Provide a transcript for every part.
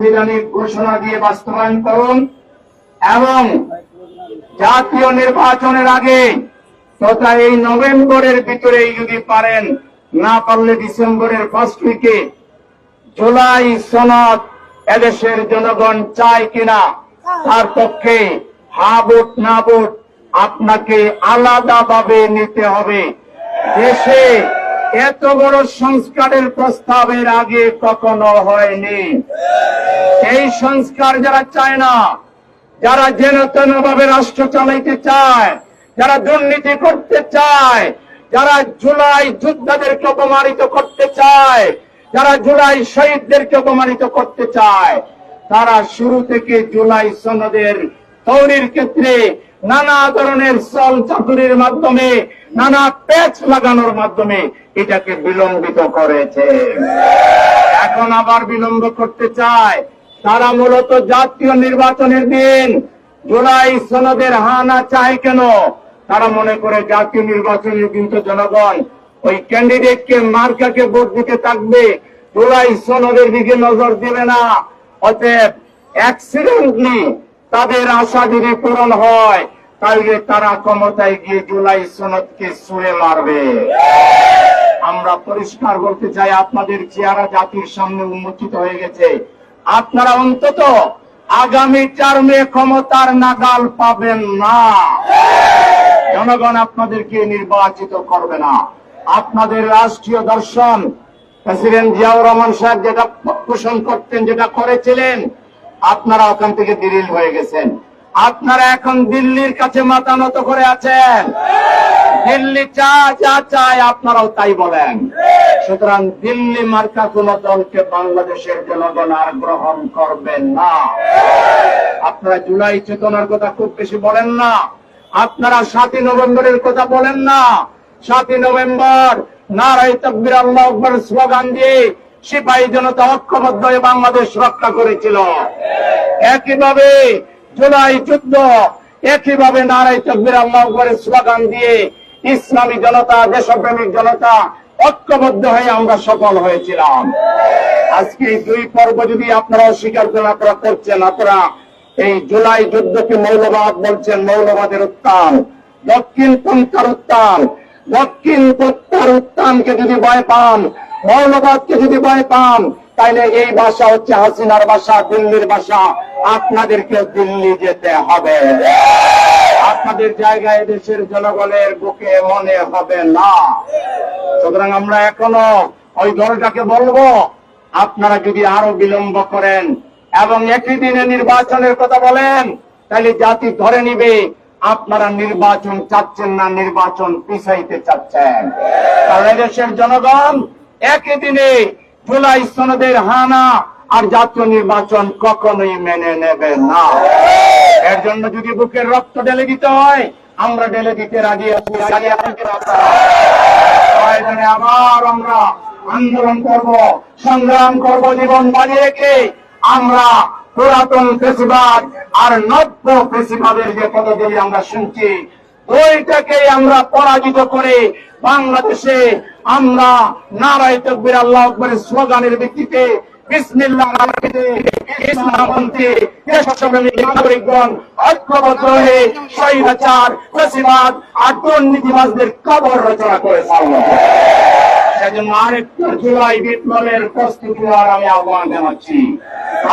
সাংবিধানিক ঘোষণা দিয়ে বাস্তবায়ন করুন এবং জাতীয় নির্বাচনের আগে তথা এই নভেম্বরের ভিতরেই যদি পারেন, না পারলে ডিসেম্বরের ফার্স্ট উইকে জুলাই সনদ এদেশের জনগণ চায় কিনা তার পক্ষে হা ভোট না ভোট আপনাকে আলাদাভাবে নিতে হবে। দেশে এত বড় সংস্কারের প্রস্তাবের আগে কখনো হয়নি। এই সংস্কার যারা চায় না, যারা যেন তেন ভাবে রাষ্ট্র চালাইতে চায়, যারা দুর্নীতি করতে চায়, যারা জুলাই যোদ্ধাদেরকে অপমানিত করতে চায়, যারা জুলাই শহীদদেরকে অপমানিত করতে চায়, তারা শুরু থেকে জুলাই সনদের তৈরির ক্ষেত্রে নানা ধরনের চল চাতুরির মাধ্যমে, নানা প্যাচ লাগানোর মাধ্যমে এটাকে বিলম্বিত করেছে। এখন আবার বিলম্ব করতে চায়। তারা মূলত জাতীয় নির্বাচনের দিন জুলাই সনদের হানা চায় কেন? তারা মনে করে জাতীয় নির্বাচনের দিন তো জনগণ ওই ক্যান্ডিডেটকে, মার্কাকে ভোট দিতে থাকবে, জুলাই সনদের দিকে নজর দেবে না। অতএব অ্যাক্সিডেন্টলি তাদের আশা যদি পূরণ হয়, তাহলে তারা ক্ষমতায় গিয়ে জুলাই সনদকে ছুঁড়ে মারবে। আমরা পরিষ্কার বলতে চাই, আপনাদের চেহারা জাতির সামনে উন্মোচিত হয়ে গেছে। আপনারা অন্তত আগামী টার্মে ক্ষমতার নাগাল পাবেন না। জনগণ আপনাদেরকে নির্বাচিত করবে না। আপনাদের রাষ্ট্রীয় দর্শন প্রেসিডেন্ট জিয়াউর রহমান সাহেব যেটা পোষণ করতেন, যেটা করেছিলেন, আপনারা ওখান থেকে বিলীন হয়ে গেছেন। আপনারা এখন দিল্লির কাছে মাথা নত করে আছেন। দিল্লি যা চায় আপনারাও তাই বলেন। সুতরাং দিল্লি মার্কা কোন দলকে বাংলাদেশের জনগণ আর গ্রহণ করবেন না। আপনারা জুলাই চেতনার কথা খুব বেশি বলেন না। আপনারা 7ই নভেম্বরের কথা বলেন না। 7ই নভেম্বর নারায়ে তাকবীর আল্লাহু আকবার স্লোগান দিয়ে সিপাহী জনতা ঐক্যবদ্ধ হয়ে বাংলাদেশ রক্ষা করেছিল। একইভাবে জুলাই যুদ্ধ, একইভাবে নারায়ে তাকবীর আল্লাহু আকবারের স্লোগান দিয়ে ইসলামী জনতা, দেশপ্রেমিক জনতা ঐক্যবদ্ধ হয়ে আমরা সফল হয়েছিলাম। আজকে এই দুই পর্ব যদি আপনারা অস্বীকার করেন, আপনারা করছেন, আপনারা এই জুলাই যুদ্ধকে মৌলবাদ বলছেন, মৌলবাদের উত্থান, দক্ষিণ পন্থার উত্থান। দক্ষিণ পন্থার উত্থানকে যদি ভয় পান, মৌলবাদকে যদি ভয় পান, তাইলে এই ভাষা হচ্ছে হাসিনার ভাষা, দিল্লির ভাষা। আপনাদেরকে দিল্লি যেতে হবে। আপনাদের জায়গায় দেশের জনগণের বুকে মনে হবে না। সুতরাং আমরা এখনো ওই দলটাকে বলবো, আপনারা যদি আরো বিলম্ব করেন এবং একই দিনে নির্বাচনের কথা বলেন, তাহলে জাতি ধরে নিবে আপনারা নির্বাচন চাচ্ছেন না, নির্বাচন পিছাইতে চাচ্ছেন। কারণ দেশের জনগণ একই দিনে জুলাই সনদের হানা আর জাতীয় নির্বাচন কখনোই মেনে নেবে না। এর জন্য যদি বুকের রক্ত ঢেলে দিতে হয়, আমরা ঢেলে দিতে রাজি আছি। আবার আমরা আন্দোলন করব, সংগ্রাম করব, জীবন বাজি রেখে আমরা পুরাতন ফেসিবাদ আর নব্য ফেসিবাদের যে পদগুলি আমরা শুনছি, ওইটাকে আমরা পরাজিত করে বাংলাদেশে আমরা নারায়ে তাকবীর আল্লাহু আকবারের স্লোগানের ভিত্তিতে বিসমিল্লাহ নাগরিকগণ ঐক্যবদ্ধ হয়ে স্বৈরাচার, ফ্যাসিবাদ আর দুর্নীতিবাজদের কবর রচনা করে ছাড়ব। সেজন্য আরেকটা জুলাই বিপ্লবের প্রস্তুতি নেওয়ার আমি আহ্বান জানাচ্ছি।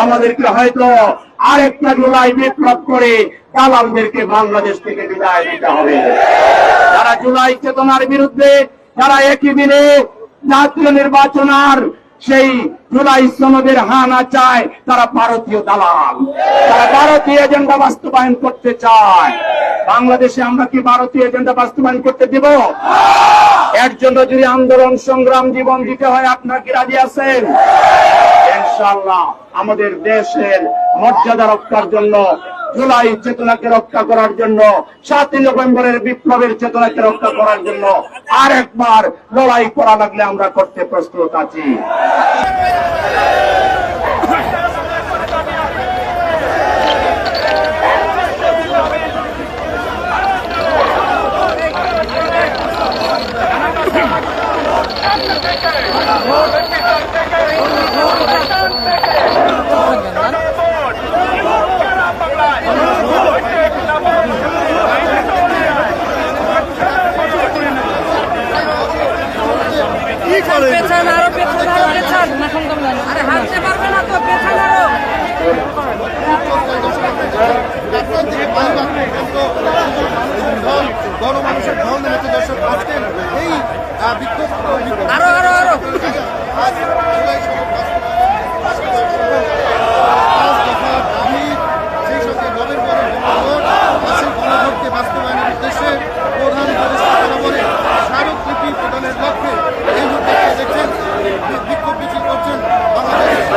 আমাদেরকে হয়তো আরেকটা জুলাই বিপ্লব করে দালালদেরকে বাংলাদেশ থেকে বিদায় দিতে হবে। যারা জুলাই চেতনার বিরুদ্ধে, যারা একই দিনে জাতীয় নির্বাচন আর সেই জুলাই সনদের হানা চায়, তারা ভারতীয় দালাল, তারা ভারতীয় এজেন্ডা বাস্তবায়ন করতে চায়। বাংলাদেশে আমরা কি ভারতীয় এজেন্ডা বাস্তবায়ন করতে দেব? এর জন্য যদি আন্দোলন, সংগ্রাম, জীবন দিতে হয়, আপনারা কি রাজি আছেন? ইনশাআল্লাহ আমাদের দেশের মর্যাদা রক্ষার জন্য, জুলাই চেতনাকে রক্ষা করার জন্য, 7ই নভেম্বরের বিপ্লবের চেতনাকে রক্ষা করার জন্য আরেকবার লড়াই করা লাগলে আমরা করতে প্রস্তুত আছি। Take it. করেন? আরে হাঁটতে পারবে না তো, পেছান আরো। বড় মানুষের ঢল নেমেছে দর্শক। আজকের এই বিক্ষোভ